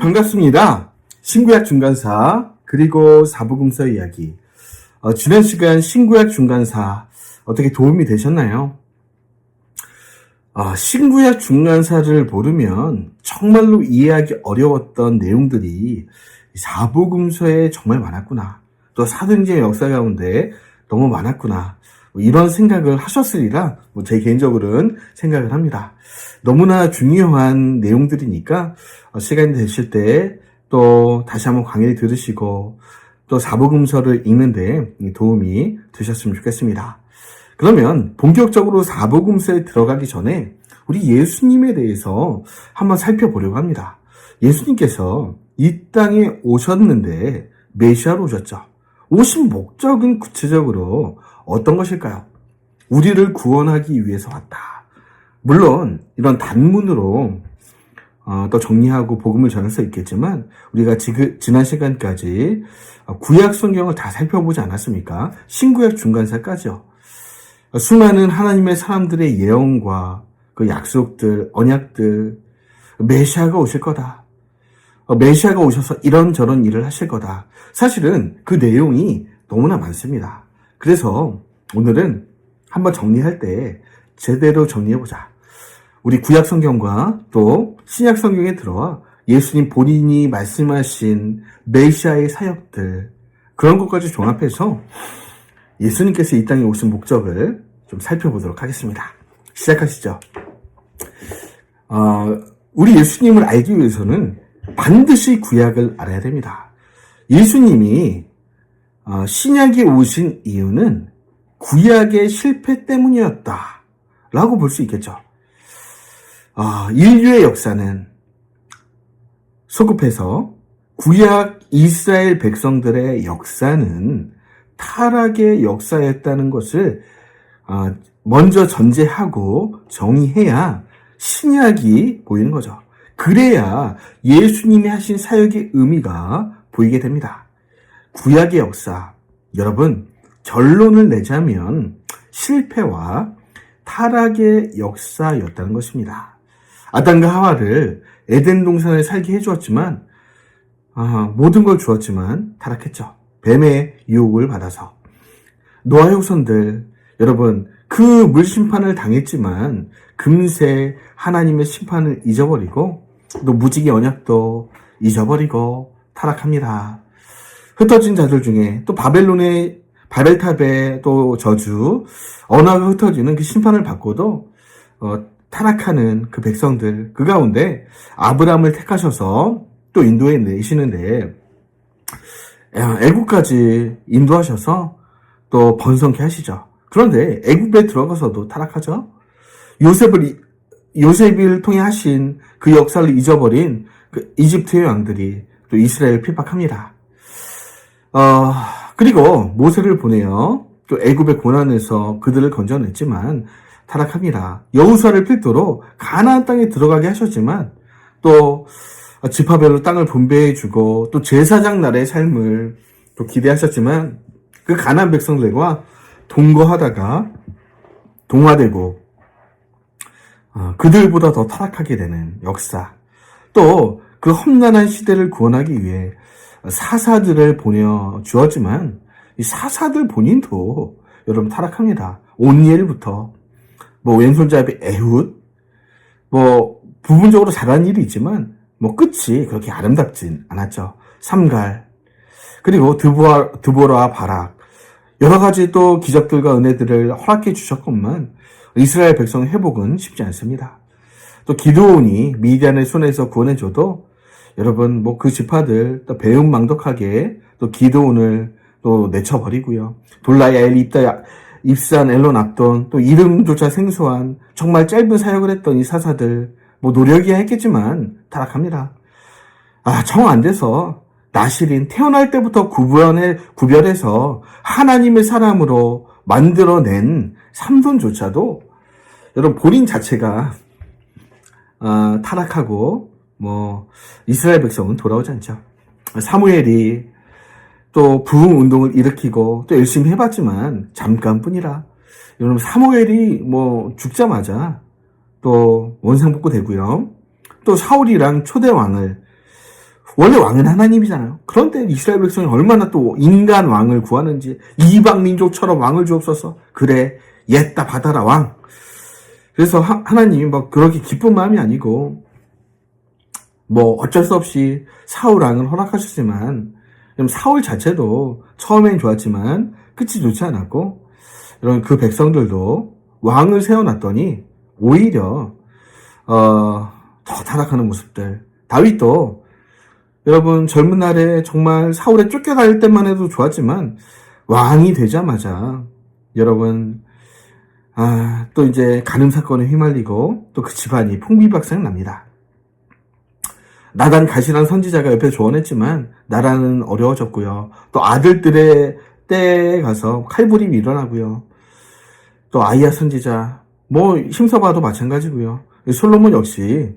반갑습니다. 신구약 중간사 그리고 사복음서 이야기. 지난 시간 신구약 중간사 어떻게 도움이 되셨나요? 신구약 중간사를 모르면 정말로 이해하기 어려웠던 내용들이 사복음서에 정말 많았구나. 또 사도행전의 역사 가운데 너무 많았구나. 이런 생각을 하셨으리라 제 개인적으로는 생각을 합니다. 너무나 중요한 내용들이니까 시간이 되실 때 또 다시 한번 강의를 들으시고 또 사복음서를 읽는데 도움이 되셨으면 좋겠습니다. 그러면 본격적으로 사복음서에 들어가기 전에 우리 예수님에 대해서 한번 살펴보려고 합니다. 예수님께서 이 땅에 오셨는데 메시아로 오셨죠. 오신 목적은 구체적으로 어떤 것일까요? 우리를 구원하기 위해서 왔다. 물론 이런 단문으로 또 정리하고 복음을 전할 수 있겠지만 우리가 지난 시간까지 구약 성경을 다 살펴보지 않았습니까? 신구약 중간사까지요. 수많은 하나님의 사람들의 예언과 그 약속들, 언약들, 메시아가 오실 거다. 메시아가 오셔서 이런저런 일을 하실 거다. 사실은 그 내용이 너무나 많습니다. 그래서 오늘은 한번 정리할 때 제대로 정리해보자. 우리 구약 성경과 또 신약 성경에 들어와 예수님 본인이 말씀하신 메시아의 사역들, 그런 것까지 종합해서 예수님께서 이 땅에 오신 목적을 좀 살펴보도록 하겠습니다. 시작하시죠. 우리 예수님을 알기 위해서는 반드시 구약을 알아야 됩니다. 예수님이 신약에 오신 이유는 구약의 실패 때문이었다 라고 볼 수 있겠죠. 인류의 역사는 소급해서 구약 이스라엘 백성들의 역사는 타락의 역사였다는 것을 먼저 전제하고 정의해야 신약이 보이는 거죠. 그래야 예수님이 하신 사역의 의미가 보이게 됩니다. 구약의 역사, 여러분 결론을 내자면 실패와 타락의 역사였다는 것입니다. 아담과 하와를 에덴 동산에 살게 해주었지만 모든 걸 주었지만 타락했죠. 뱀의 유혹을 받아서. 노아의 후손들, 여러분 그 물심판을 당했지만 금세 하나님의 심판을 잊어버리고 또 무지개 언약도 잊어버리고 타락합니다. 흩어진 자들 중에 또 바벨탑의 또 저주, 언어가 흩어지는 그 심판을 받고도 타락하는 그 백성들, 그 가운데 아브라함을 택하셔서 또 인도에 내시는데 애국까지 인도하셔서 또 번성케 하시죠. 그런데 애국에 들어가서도 타락하죠. 요셉을 통해 하신 그 역사를 잊어버린 그 이집트의 왕들이 또 이스라엘을 핍박합니다. 그리고 모세를 보내어 또 애굽의 고난에서 그들을 건져냈지만 타락합니다. 여호수아를 필두로 가나안 땅에 들어가게 하셨지만 또 지파별로 땅을 분배해주고 또 제사장 나라의 삶을 또 기대하셨지만 그 가나안 백성들과 동거하다가 동화되고 그들보다 더 타락하게 되는 역사. 또 그 험난한 시대를 구원하기 위해 사사들을 보내 주었지만 이 사사들 본인도 여러분 타락합니다. 온니엘부터 왼손잡이 에훗 부분적으로 잘한 일이 있지만 끝이 그렇게 아름답진 않았죠. 삼갈 그리고 드보라 바락 여러 가지 또 기적들과 은혜들을 허락해 주셨건만 이스라엘 백성 회복은 쉽지 않습니다. 또 기드온이 미디안의 손에서 구원해줘도 여러분 그 지파들 또 배은망덕하게 또 기드온을 또 내쳐버리고요. 돌라야엘 입산 엘론 압돈 또 이름조차 생소한 정말 짧은 사역을 했던 이 사사들 노력이야 했겠지만 타락합니다. 정 안 돼서 나실인 태어날 때부터 구별해서 하나님의 사람으로 만들어낸 삼손조차도 여러분 본인 자체가 타락하고 이스라엘 백성은 돌아오지 않죠. 사무엘이 또 부흥 운동을 일으키고 또 열심히 해봤지만 잠깐뿐이라. 여러분 사무엘이 죽자마자 또 원상복구 되고요. 또 사울이랑 초대 왕을 원래 왕은 하나님이잖아요. 그런데 이스라엘 백성이 얼마나 또 인간 왕을 구하는지, 이방 민족처럼 왕을 주옵소서. 그래, 옛다 받아라 왕. 그래서 하나님이 뭐 그렇게 기쁜 마음이 아니고 뭐 어쩔 수 없이 사울 왕을 허락하셨지만, 사울 자체도 처음엔 좋았지만 끝이 좋지 않았고, 여러분 그 백성들도 왕을 세워놨더니 오히려 더 타락하는 모습들. 다윗도 여러분 젊은 날에 정말 사울에 쫓겨갈 때만 해도 좋았지만 왕이 되자마자 여러분 또 이제 간음 사건에 휘말리고 또 그 집안이 풍비박산 납니다. 나단 가시란 선지자가 옆에서 조언했지만 나라는 어려워졌고요. 또 아들들의 때에 가서 칼부림이 일어나고요. 또 아이야 선지자 뭐 힘써봐도 마찬가지고요. 솔로몬 역시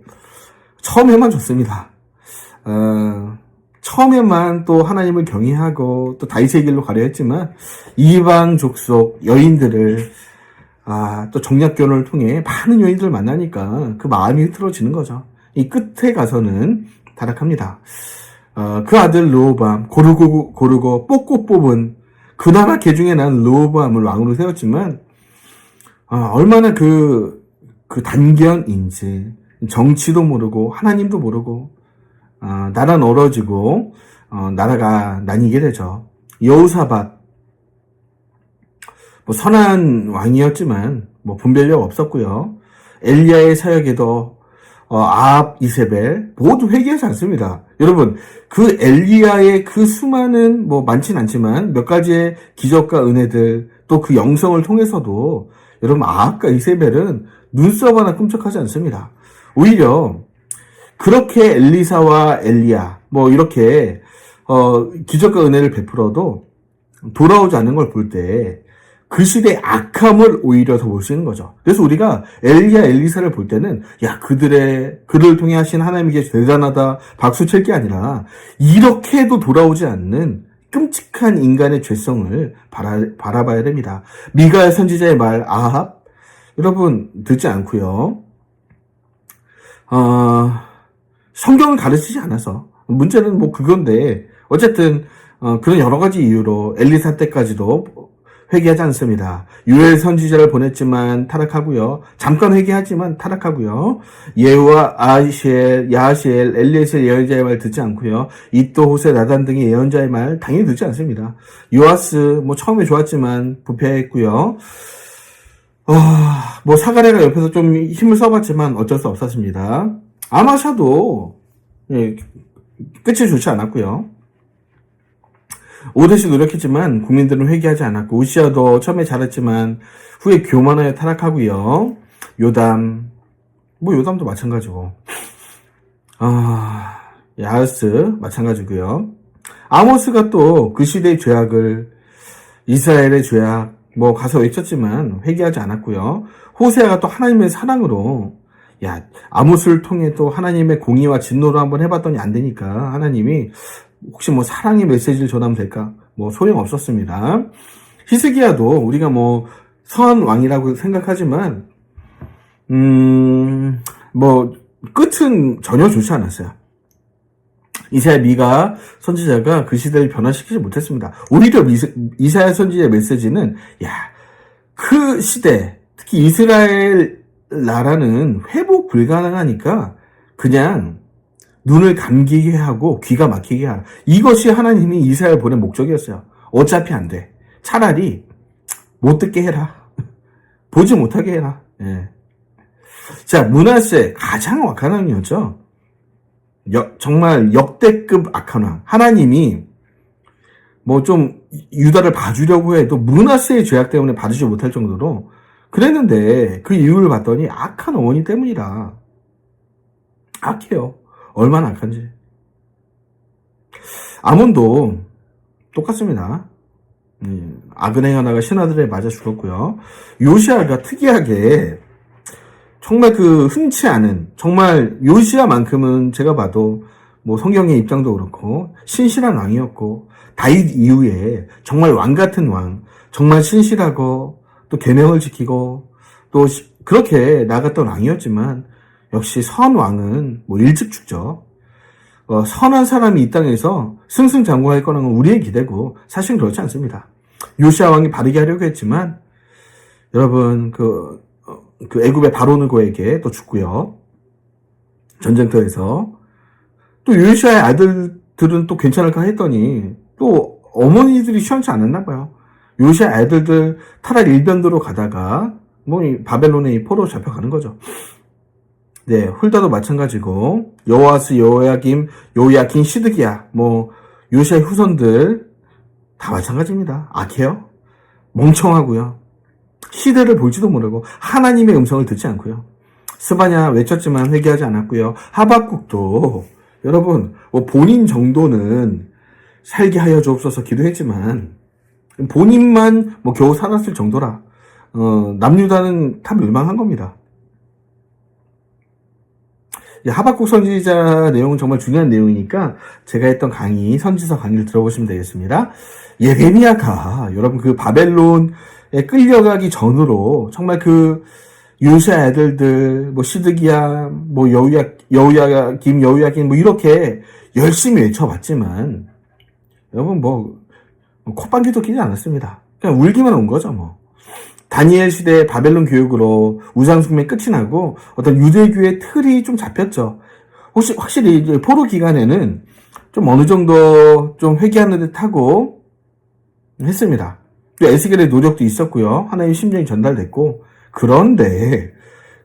처음에만 좋습니다. 처음에만 또 하나님을 경외하고 또 다윗의 길로 가려 했지만 이방 족속 여인들을 또 정략결혼을 통해 많은 여인들을 만나니까 그 마음이 흐트러지는 거죠. 이 끝에 가서는 타락합니다. 그 아들 르호보암 고르고 뽑고 뽑은 그 나라 개중에 난 르호보암을 왕으로 세웠지만 얼마나 그 단견인지 정치도 모르고 하나님도 모르고 나라 멀어지고 나라가 나뉘게 되죠. 여호사밧 뭐 선한 왕이었지만 뭐 분별력 없었고요. 엘리야의 사역에도 아합, 이세벨 모두 회개하지 않습니다. 여러분 그 엘리야의 그 수많은 뭐 많진 않지만 몇 가지의 기적과 은혜들 또 그 영성을 통해서도 여러분 아합과 이세벨은 눈썹 하나 꿈쩍하지 않습니다. 오히려 그렇게 엘리사와 엘리야 뭐 이렇게 기적과 은혜를 베풀어도 돌아오지 않는 걸 볼 때 그 시대의 악함을 오히려 더 볼 수 있는 거죠. 그래서 우리가 엘리야, 엘리사를 볼 때는 야 그를 통해 하신 하나님께 대단하다 박수 칠 게 아니라 이렇게도 돌아오지 않는 끔찍한 인간의 죄성을 바라봐야 됩니다. 미가야 선지자의 말 아합 여러분 듣지 않고요. 성경을 가르치지 않아서 문제는 뭐 그건데 어쨌든 그런 여러 가지 이유로 엘리사 때까지도 회개하지 않습니다. 유엘 선지자를 보냈지만 타락하고요. 잠깐 회개하지만 타락하고요. 예후와 야하시엘, 엘리에셀 예언자의 말 듣지 않고요. 이또, 호세, 나단 등의 예언자의 말 당연히 듣지 않습니다. 요아스 뭐 처음에 좋았지만 부패했고요. 뭐 사가랴가 옆에서 좀 힘을 써봤지만 어쩔 수 없었습니다. 아마샤도 끝이 좋지 않았고요. 오롯이 노력했지만 국민들은 회개하지 않았고 우시아도 처음에 잘했지만 후에 교만하여 타락하고요. 요담도 마찬가지고 야하스 마찬가지고요. 아모스가 또 그 시대의 죄악을 이스라엘의 죄악 뭐 가서 외쳤지만 회개하지 않았고요. 호세아가 또 하나님의 사랑으로 아모스를 통해 또 하나님의 공의와 진노를 한번 해봤더니 안 되니까 하나님이 혹시 뭐 사랑의 메시지를 전하면 될까? 뭐 소용없었습니다. 히스기야도 우리가 뭐 선한 왕이라고 생각하지만 뭐 끝은 전혀 좋지 않았어요. 이사야 미가 선지자가 그 시대를 변화시키지 못했습니다. 오히려 이사야 선지자의 메시지는 그 시대 특히 이스라엘 나라는 회복 불가능하니까 그냥 눈을 감기게 하고 귀가 막히게 하라. 이것이 하나님이 이스라엘 보낸 목적이었어요. 어차피 안 돼. 차라리 못 듣게 해라. 보지 못하게 해라. 자, 므낫세 가장 악한 왕이었죠. 정말 역대급 악한 왕. 하나님이 뭐 좀 유다를 봐주려고 해도 므낫세의 죄악 때문에 봐주지 못할 정도로 그랬는데 그 이유를 봤더니 악한 어머니 때문이라. 악해요. 얼마나 악한지. 아몬도 똑같습니다. 악은 행하다가 신하들에 맞아 죽었고요. 요시아가 특이하게 정말 그 흔치 않은 정말 요시아만큼은 제가 봐도 뭐 성경의 입장도 그렇고 신실한 왕이었고 다윗 이후에 정말 왕 같은 왕 정말 신실하고 또 계명을 지키고 또 그렇게 나갔던 왕이었지만 역시 선 왕은 뭐 일찍 죽죠. 선한 사람이 이 땅에서 승승장구할 거라는 건 우리의 기대고 사실은 그렇지 않습니다. 요시야 왕이 바르게 하려고 했지만 여러분 그 애굽의 바로느고에게 또 죽고요. 전쟁터에서 또 요시야의 아들들은 또 괜찮을까 했더니 또 어머니들이 시원치 않았나 봐요. 요시야 아들들 타락 일변도로 가다가 바벨론의 포로로 잡혀가는 거죠. 네, 훌다도 마찬가지고 여호아스, 여호야김, 요야킨, 시드기야, 요시아의 후손들 다 마찬가지입니다. 악해요. 멍청하고요. 시대를 볼지도 모르고 하나님의 음성을 듣지 않고요. 스바냐 외쳤지만 회개하지 않았고요. 하박국도 여러분 본인 정도는 살게 하여 주옵소서 기도했지만 본인만 겨우 살았을 정도라 남유다는 다 멸망한 겁니다. 하박국 선지자 내용은 정말 중요한 내용이니까 제가 했던 강의, 선지서 강의를 들어보시면 되겠습니다. 예레미야가 여러분 그 바벨론에 끌려가기 전으로 정말 그 요시야 애들들 시드기야 여우야김 이렇게 열심히 외쳐봤지만 여러분 콧방귀도 끼지 않았습니다. 그냥 울기만 온 거죠. 다니엘 시대의 바벨론 교육으로 우상숭배 끝이 나고 어떤 유대교의 틀이 좀 잡혔죠. 확실히 이제 포로 기간에는 좀 어느 정도 좀 회개하는 듯 하고 했습니다. 또 에스겔의 노력도 있었고요. 하나님의 심정이 전달됐고 그런데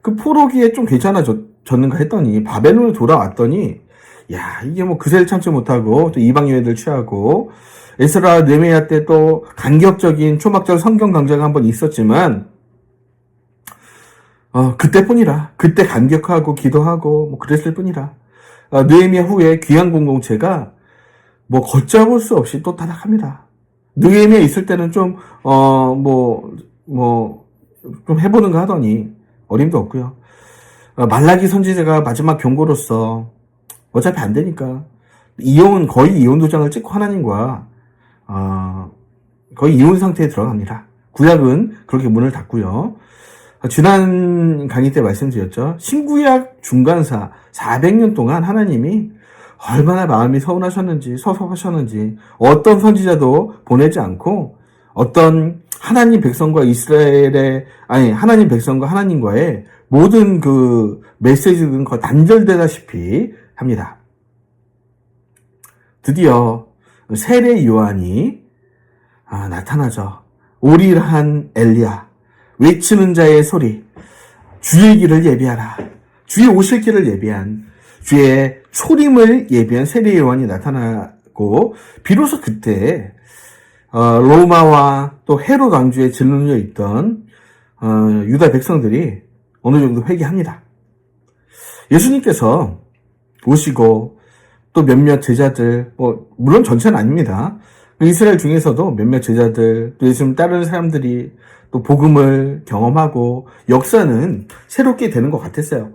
그 포로기에 좀 괜찮아졌는가 했더니 바벨론에 돌아왔더니 이게 그새를 참지 못하고 또 이방 여인들 취하고 에스라 느헤미야 때 또 간격적인 초막절 성경 강좌가 한번 있었지만 그때뿐이라 그때 간격하고 기도하고 그랬을 뿐이라 느헤미야 후에 귀한 공동체가 걷잡을 수 없이 또 타락합니다. 느헤미야 있을 때는 좀 해보는가 하더니 어림도 없고요. 말라기 선지자가 마지막 경고로서 어차피 안 되니까 거의 이혼 도장을 찍고 하나님과 거의 이혼 상태에 들어갑니다. 구약은 그렇게 문을 닫고요. 지난 강의 때 말씀드렸죠. 신구약 중간사 400년 동안 하나님이 얼마나 마음이 서운하셨는지 섭섭하셨는지 어떤 선지자도 보내지 않고 어떤 하나님 백성과 하나님 백성과 하나님과의 모든 그 메시지는 거의 단절되다시피 합니다. 드디어 세례 요한이 나타나죠. 오리한 엘리야, 외치는 자의 소리, 주의 길을 예비하라. 주의 오실 길을 예비한, 주의 초림을 예비한 세례 요한이 나타나고 비로소 그때 로마와 또 헤롯 왕주에 짓눌려 있던 유다 백성들이 어느 정도 회개합니다. 예수님께서 오시고 또 몇몇 제자들, 물론 전체는 아닙니다. 이스라엘 중에서도 몇몇 제자들, 또 예수님 따르는 사람들이 또 복음을 경험하고 역사는 새롭게 되는 것 같았어요.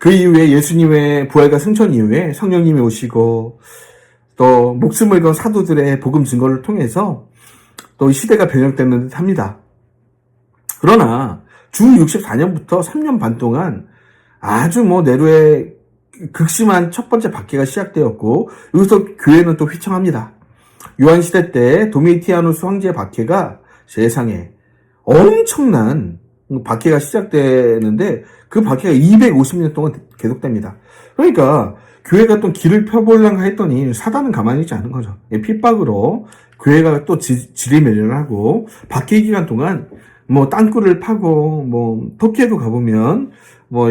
그 이후에 예수님의 부활과 승천 이후에 성령님이 오시고 또 목숨을 건 사도들의 복음 증거를 통해서 또 시대가 변형되는 듯 합니다. 그러나 주 64년부터 3년 반 동안 아주 네로의 극심한 첫 번째 박해가 시작되었고 여기서 교회는 또 휘청합니다. 요한시대 때 도미티아누스 황제의 박해가 세상에 엄청난 박해가 시작되는데 그 박해가 250년 동안 계속됩니다. 그러니까 교회가 또 길을 펴보려고 했더니 사단은 가만히 있지 않은 거죠. 핍박으로 교회가 또 지리멸렬을 하고 박해 기간 동안 땅굴을 파고 터키에도 가보면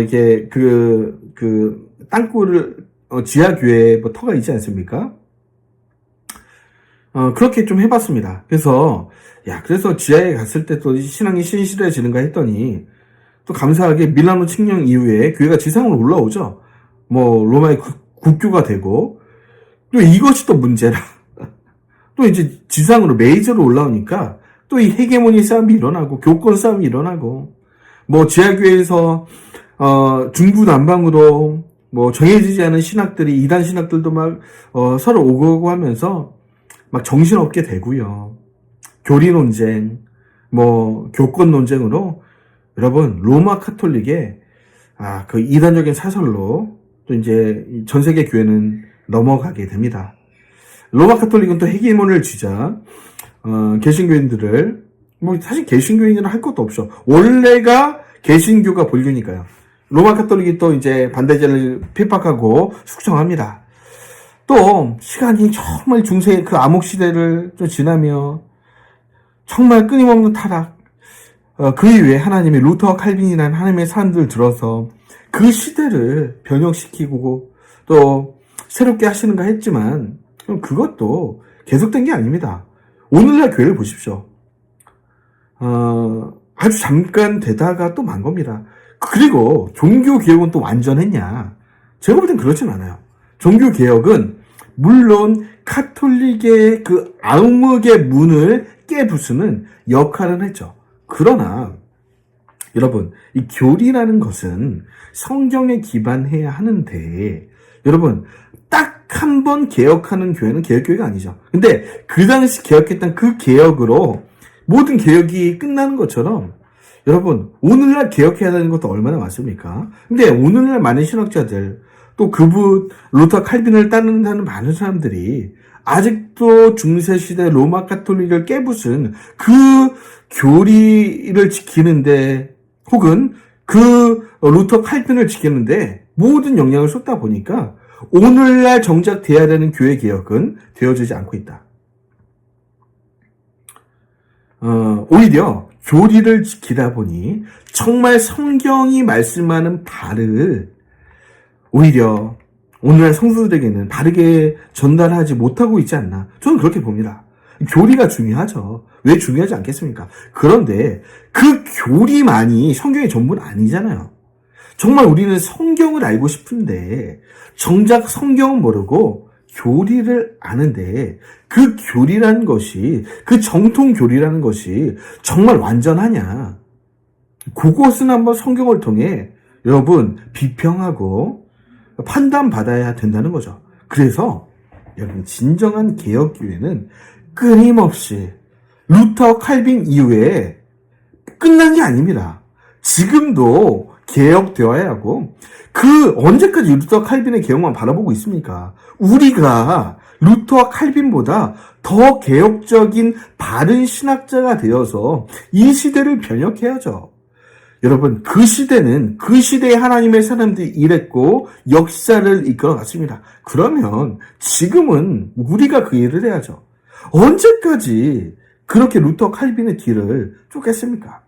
이게 그 땅굴을 지하 교회에 터가 있지 않습니까? 그렇게 좀 해봤습니다. 그래서 지하에 갔을 때 또 신앙이 신실해지는가 했더니 또 감사하게 밀라노 칙령 이후에 교회가 지상으로 올라오죠. 로마의 국교가 되고 또 이것이 또 문제라. 또 이제 지상으로 메이저로 올라오니까 또 이 헤게모니 싸움이 일어나고 교권 싸움이 일어나고 지하교회에서 중구난방으로 정해지지 않은 신학들이 이단 신학들도 서로 오고 하면서 정신없게 되고요. 교리 논쟁, 교권 논쟁으로 여러분 로마 카톨릭의 그 이단적인 사설로 또 이제 전 세계 교회는 넘어가게 됩니다. 로마 카톨릭은 또 헤게모니를 쥐자 개신교인들을 사실 개신교인이라 할 것도 없죠. 원래가 개신교가 본류니까요. 로마 카톨릭이 또 이제 반대제를 핍박하고 숙청합니다. 또 시간이 정말 중세 그 암흑 시대를 좀 지나며 정말 끊임없는 타락, 그 이후에 하나님이 루터 칼빈이라는 하나님의 사람들 들어서 그 시대를 변형시키고 또 새롭게 하시는가 했지만 그것도 계속된 게 아닙니다. 오늘날 교회를 보십시오. 아주 잠깐 되다가 또 만 겁니다. 그리고 종교개혁은 또 완전했냐? 제가 볼 땐 그렇진 않아요. 종교개혁은 물론 카톨릭의 그 암흑의 문을 깨부수는 역할은 했죠. 그러나 여러분, 이 교리라는 것은 성경에 기반해야 하는데 여러분, 딱 한 번 개혁하는 교회는 개혁교회가 아니죠. 근데 그 당시 개혁했던 그 개혁으로 모든 개혁이 끝나는 것처럼 여러분, 오늘날 개혁해야 되는 것도 얼마나 많습니까? 근데 오늘날 많은 신학자들, 또 그분, 루터 칼빈을 따른다는 많은 사람들이 아직도 중세시대 로마 카톨릭을 깨부순 그 교리를 지키는데, 혹은 그 루터 칼빈을 지키는데 모든 영향을 쏟다 보니까 오늘날 정작 돼야 되는 교회 개혁은 되어지지 않고 있다. 오히려 교리를 지키다 보니 정말 성경이 말씀하는 바를 오히려 오늘날 성도들에게는 바르게 전달하지 못하고 있지 않나. 저는 그렇게 봅니다. 교리가 중요하죠. 왜 중요하지 않겠습니까? 그런데 그 교리만이 성경의 전부는 아니잖아요. 정말 우리는 성경을 알고 싶은데 정작 성경은 모르고 교리를 아는데 그 교리라는 것이, 그 정통 교리라는 것이 정말 완전하냐? 그것은 한번 성경을 통해 여러분 비평하고 판단받아야 된다는 거죠. 그래서 여러분, 진정한 개혁교회는 끊임없이 루터 칼빈 이후에 끝난 게 아닙니다. 지금도 개혁되어야 하고, 그 언제까지 루터 칼빈의 개혁만 바라보고 있습니까? 우리가 루터 칼빈보다 더 개혁적인 바른 신학자가 되어서 이 시대를 변혁해야죠. 여러분, 그 시대는 그 시대에 하나님의 사람들이 일했고 역사를 이끌어갔습니다. 그러면 지금은 우리가 그 일을 해야죠. 언제까지 그렇게 루터 칼빈의 길을 쫓겠습니까?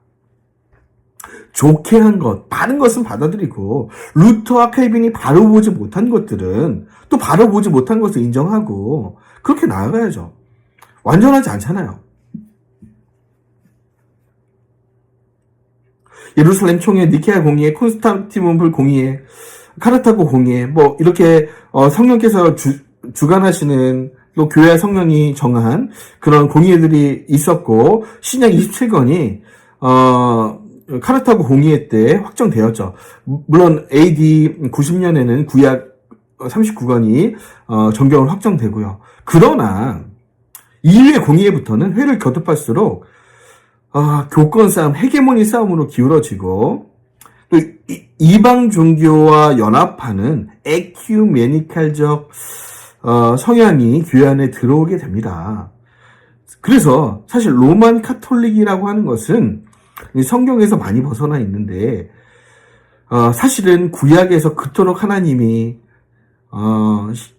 좋게 한 것, 바른 것은 받아들이고 루터와 칼빈이 바로 보지 못한 것들은 또 바로 보지 못한 것을 인정하고 그렇게 나아가야죠. 완전하지 않잖아요. 예루살렘 총회, 니케아 공의회, 콘스탄티노플 공의회, 카르타고 공의회, 이렇게 성령께서 주관하시는 또 교회 성령이 정한 그런 공의회들이 있었고, 신약 27권이 카르타고 공의회 때 확정되었죠. 물론 AD 90년에는 구약 39권이 정경으로 확정되고요. 그러나 이후의 공의회부터는 회를 거듭할수록 교권 싸움, 헤게모니 싸움으로 기울어지고, 또 이방 종교와 연합하는 에큐메니칼적 성향이 교회 안에 들어오게 됩니다. 그래서 사실 로만 카톨릭이라고 하는 것은 성경에서 많이 벗어나 있는데, 사실은 구약에서 그토록 하나님이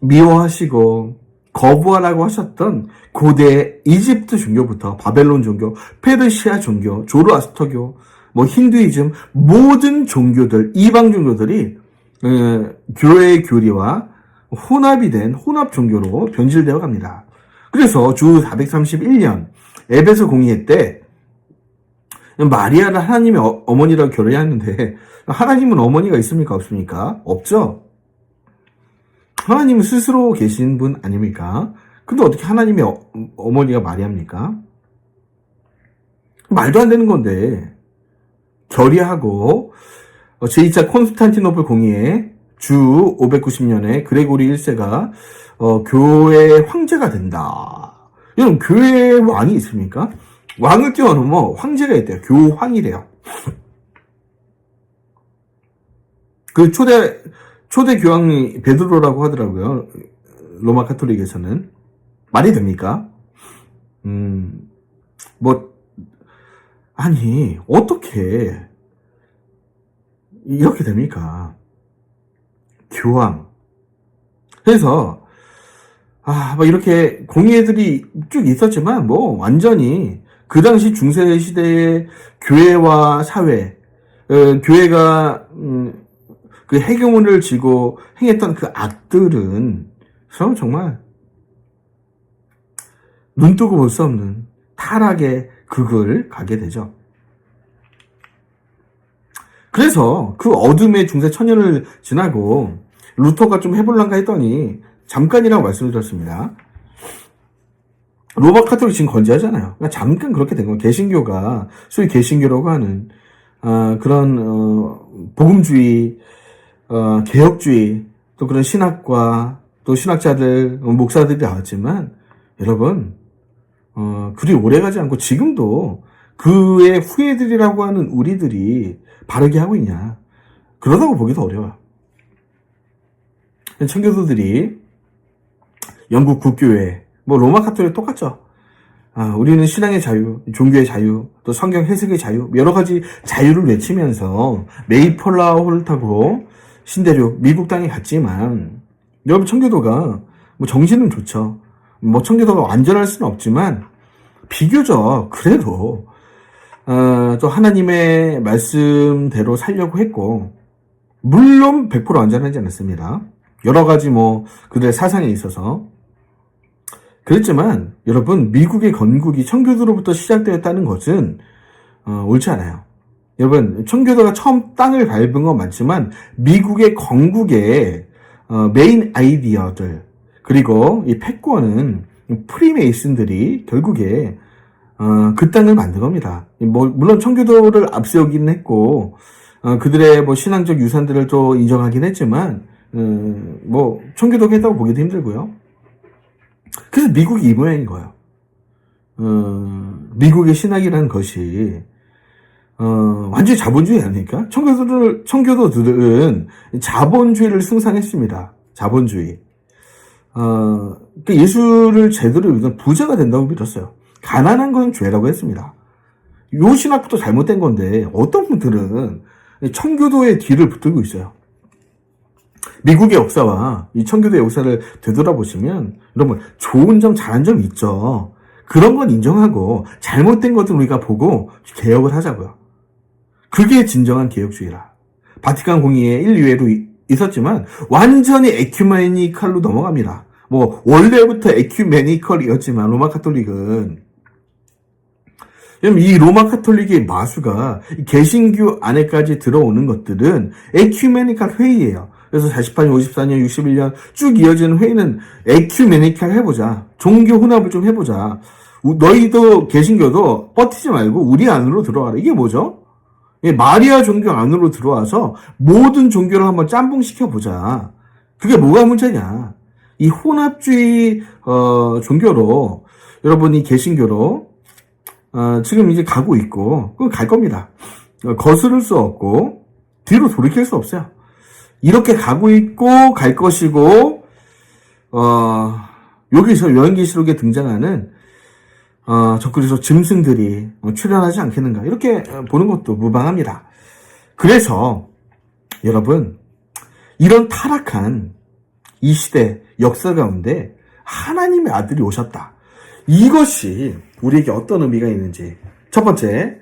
미워하시고 거부하라고 하셨던 고대 이집트 종교부터 바벨론 종교, 페르시아 종교, 조로아스터교, 힌두이즘, 모든 종교들, 이방 종교들이 교회의 교리와 혼합이 된 혼합 종교로 변질되어 갑니다. 그래서 주 431년 에베소 공의회 때 마리아를 하나님의 어머니라고 결례하는데, 하나님은 어머니가 있습니까? 없습니까? 없죠. 하나님은 스스로 계신 분 아닙니까? 근데 어떻게 하나님의 어머니가 마리아입니까? 말도 안 되는 건데, 결의하고 제2차 콘스탄티노플 공의회 주 590년에 그레고리 1세가 교회의 황제가 된다. 여러분, 교회에 왕이 있습니까? 왕을 뛰어넘어 황제가 있대요. 교황이래요. 그 초대 교황이 베드로라고 하더라고요. 로마 카톨릭에서는. 말이 됩니까? 아니, 어떻게 이렇게 됩니까? 교황. 그래서, 막 이렇게 공의회들이 쭉 있었지만, 완전히 그 당시 중세시대의 교회와 사회, 교회가, 그 해경문을 쥐고 행했던 그 악들은 정말 눈뜨고 볼 수 없는 타락의 극을 가게 되죠. 그래서 그 어둠의 중세 천년을 지나고 루터가 좀 해볼란가 했더니 잠깐이라고 말씀드렸습니다. 로마 카톨릭 지금 건재하잖아요. 그러니까 잠깐 그렇게 된 거예요. 개신교가 소위 개신교라고 하는 그런 복음주의, 개혁주의, 또 그런 신학과 또 신학자들, 목사들이 나왔지만 여러분 그리 오래가지 않고 지금도 그의 후예들이라고 하는 우리들이 바르게 하고 있냐. 그러다고 보기도 어려워요. 청교도들이 영국 국교회, 로마 카톨릭 똑같죠. 우리는 신앙의 자유, 종교의 자유, 또 성경 해석의 자유, 여러 가지 자유를 외치면서 메이플라워를 타고 신대륙, 미국 땅에 갔지만, 여러분 청교도가 정신은 좋죠. 청교도가 완전할 수는 없지만 비교적 그래도 또 하나님의 말씀대로 살려고 했고, 물론 100% 완전하지 않았습니다. 여러 가지 그들의 사상에 있어서 그랬지만 여러분 미국의 건국이 청교도로부터 시작되었다는 것은 옳지 않아요. 여러분 청교도가 처음 땅을 밟은 건 맞지만 미국의 건국의 메인 아이디어들 그리고 이 패권은 프리메이슨들이 결국에 그 땅을 만든 겁니다. 물론 청교도를 앞세우기는 했고 그들의 신앙적 유산들을 또 인정하긴 했지만 청교도가 했다고 보기도 힘들고요. 그래서 미국이 이 모양인 거예요. 미국의 신학이라는 것이 완전히 자본주의 아닙니까? 청교도들은 자본주의를 승상했습니다. 자본주의. 예수를 제대로 믿으면 부자가 된다고 믿었어요. 가난한 건 죄라고 했습니다. 요 신학부터 잘못된 건데 어떤 분들은 청교도의 뒤를 붙들고 있어요. 미국의 역사와 이 청교도의 역사를 되돌아보시면 여러분 좋은 점 잘한 점 있죠. 그런 건 인정하고 잘못된 것들 우리가 보고 개혁을 하자고요. 그게 진정한 개혁주의라. 바티칸 공의회 1, 2회로 있었지만 완전히 에큐메니컬로 넘어갑니다. 원래부터 에큐메니컬이었지만 로마 카톨릭은 이 로마 카톨릭의 마수가 개신교 안에까지 들어오는 것들은 에큐메니컬 회의예요. 그래서 48년, 54년, 61년 쭉 이어지는 회의는 에큐메니컬 해보자. 종교 혼합을 좀 해보자. 너희도 개신교도 버티지 말고 우리 안으로 들어와라. 이게 뭐죠? 마리아 종교 안으로 들어와서 모든 종교를 한번 짬뽕시켜보자. 그게 뭐가 문제냐. 이 혼합주의 종교로 여러분이 개신교로 지금 이제 가고 있고 그건 갈 겁니다. 거스를 수 없고 뒤로 돌이킬 수 없어요. 이렇게 가고 있고 갈 것이고 여기서 요한계시록에 등장하는 그래서 짐승들이 출현하지 않겠는가 이렇게 보는 것도 무방합니다. 그래서 여러분 이런 타락한 이 시대 역사 가운데 하나님의 아들이 오셨다. 이것이 우리에게 어떤 의미가 있는지. 첫 번째,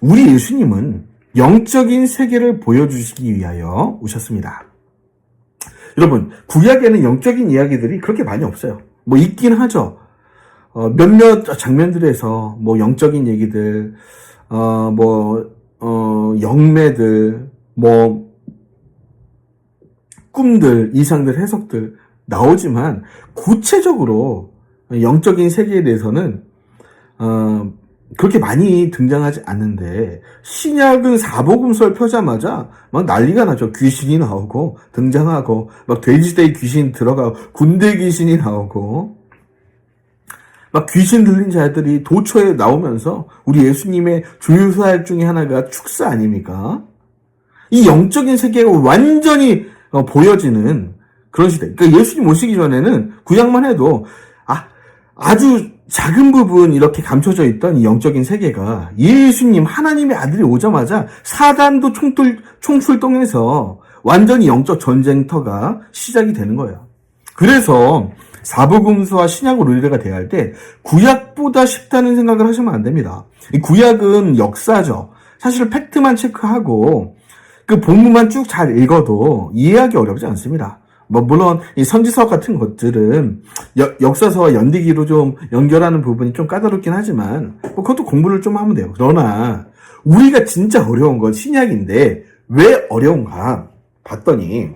우리 예수님은 영적인 세계를 보여주시기 위하여 오셨습니다. 여러분 구약에는 영적인 이야기들이 그렇게 많이 없어요. 있긴 하죠. 몇몇 장면들에서 영적인 얘기들, 영매들, 꿈들, 이상들, 해석들 나오지만 구체적으로 영적인 세계에 대해서는 그렇게 많이 등장하지 않는데 신약은 사복음서를 펴자마자 막 난리가 나죠. 귀신이 나오고 등장하고 막 돼지대에 귀신 들어가고 군대 귀신이 나오고 막 귀신 들린 자들이 도처에 나오면서 우리 예수님의 주요사역 중에 하나가 축사 아닙니까? 이 영적인 세계가 완전히 보여지는 그런 시대. 그러니까 예수님 오시기 전에는 구약만 해도 아주 작은 부분 이렇게 감춰져 있던 이 영적인 세계가 예수님 하나님의 아들이 오자마자 사단도 총출동해서 완전히 영적 전쟁터가 시작이 되는 거예요. 그래서 사복음서와 신약을 우리가 대할 때 구약보다 쉽다는 생각을 하시면 안 됩니다. 이 구약은 역사죠. 사실 팩트만 체크하고 그 본문만 쭉 잘 읽어도 이해하기 어렵지 않습니다. 물론 이 선지서 같은 것들은 역사서와 연디기로 좀 연결하는 부분이 좀 까다롭긴 하지만 그것도 공부를 좀 하면 돼요. 그러나 우리가 진짜 어려운 건 신약인데 왜 어려운가 봤더니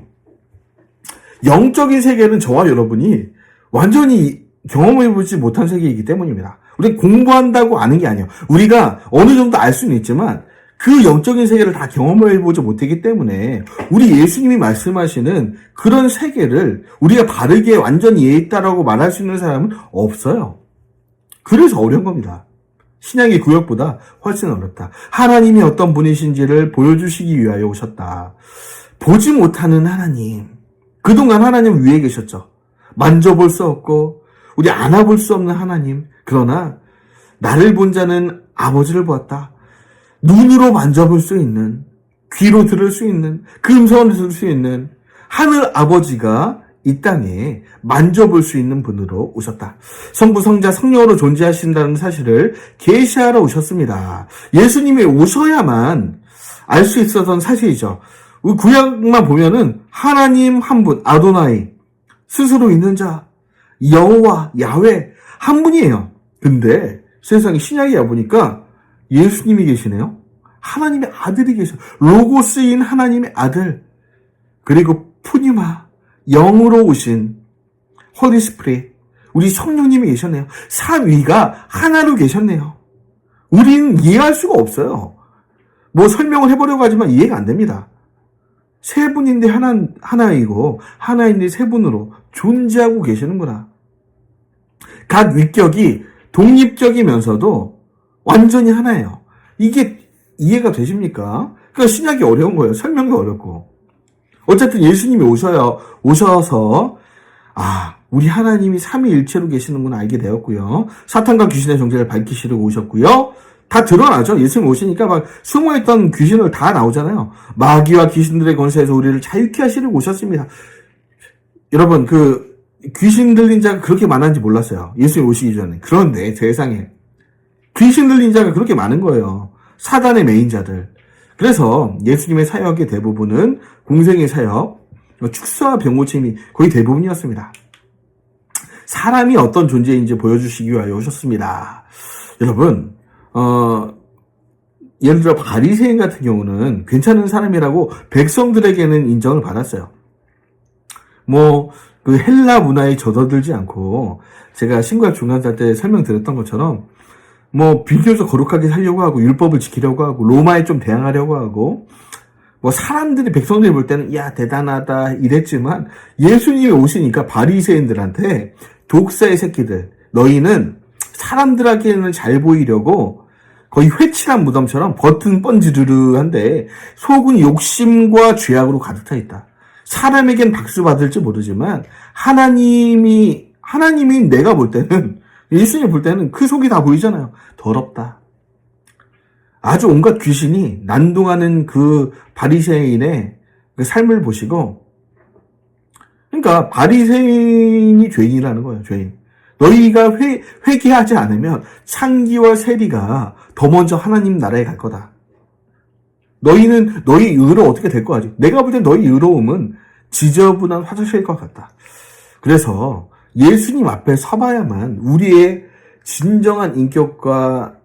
영적인 세계는 저와 여러분이 완전히 경험해보지 못한 세계이기 때문입니다. 우리 공부한다고 아는 게 아니에요. 우리가 어느 정도 알 수는 있지만 그 영적인 세계를 다 경험해보지 못했기 때문에 우리 예수님이 말씀하시는 그런 세계를 우리가 바르게 완전히 이해했다라고 말할 수 있는 사람은 없어요. 그래서 어려운 겁니다. 신약의 구약보다 훨씬 어렵다. 하나님이 어떤 분이신지를 보여주시기 위하여 오셨다. 보지 못하는 하나님. 그동안 하나님 위에 계셨죠. 만져볼 수 없고 우리 안아볼 수 없는 하나님. 그러나 나를 본 자는 아버지를 보았다. 눈으로 만져볼 수 있는, 귀로 들을 수 있는, 금성을 들을 수 있는 하늘 아버지가 이 땅에 만져볼 수 있는 분으로 오셨다. 성부, 성자, 성령으로 존재하신다는 사실을 계시하러 오셨습니다. 예수님이 오셔야만 알 수 있었던 사실이죠. 구약만 보면은 하나님 한 분, 아도나이, 스스로 있는 자, 여호와, 야훼 한 분이에요. 근데 세상에 신약에 와보니까 예수님이 계시네요. 하나님의 아들이 계셔. 로고스인 하나님의 아들. 그리고 푸니마, 영으로 오신 홀리 스피릿, 우리 성령님이 계셨네요. 삼위가 하나로 계셨네요. 우리는 이해할 수가 없어요. 설명을 해보려고 하지만 이해가 안 됩니다. 세 분인데 하나이고 하나인데 세 분으로 존재하고 계시는구나. 각 위격이 독립적이면서도 완전히 하나예요. 이게 이해가 되십니까? 그러니까 신약이 어려운 거예요. 설명이 어렵고. 어쨌든 예수님이 오셔서 우리 하나님이 삼위일체로 계시는구나 알게 되었고요. 사탄과 귀신의 정체를 밝히시려고 오셨고요. 다 드러나죠. 예수님 오시니까 막 숨어있던 귀신을 다 나오잖아요. 마귀와 귀신들의 권세에서 우리를 자유케 하시려고 오셨습니다. 여러분, 귀신 들린 자가 그렇게 많았는지 몰랐어요. 예수님 오시기 전에. 그런데 세상에 귀신 들린 자가 그렇게 많은 거예요. 사단의 메인자들. 그래서 예수님의 사역의 대부분은 공생의 사역, 축사와 병고침이 거의 대부분이었습니다. 사람이 어떤 존재인지 보여주시기 위하여 오셨습니다. 여러분, 예를 들어 바리새인 같은 경우는 괜찮은 사람이라고 백성들에게는 인정을 받았어요. 헬라 문화에 젖어들지 않고 제가 신구약 중간자 때 설명드렸던 것처럼 비교적 거룩하게 살려고 하고 율법을 지키려고 하고 로마에 좀 대항하려고 하고 백성들이 볼 때는 야 대단하다 이랬지만 예수님이 오시니까 바리새인들한테 독사의 새끼들 너희는 사람들에게는 잘 보이려고 거의 회칠한 무덤처럼 겉은 번지르르한데 속은 욕심과 죄악으로 가득 차 있다. 사람에겐 박수 받을지 모르지만 하나님이 내가 볼 때는 예수님 볼 때는 그 속이 다 보이잖아요. 더럽다. 아주 온갖 귀신이 난동하는 그 바리새인의 그 삶을 보시고 그러니까 바리새인이 죄인이라는 거예요. 죄인. 너희가 회개하지 않으면 창기와 세리가 더 먼저 하나님 나라에 갈 거다. 너희 의로 어떻게 될 거 같지? 내가 볼 땐 너희 의로움은 지저분한 화장실일 것 같다. 그래서 예수님 앞에 서봐야만 우리의 진정한 인격과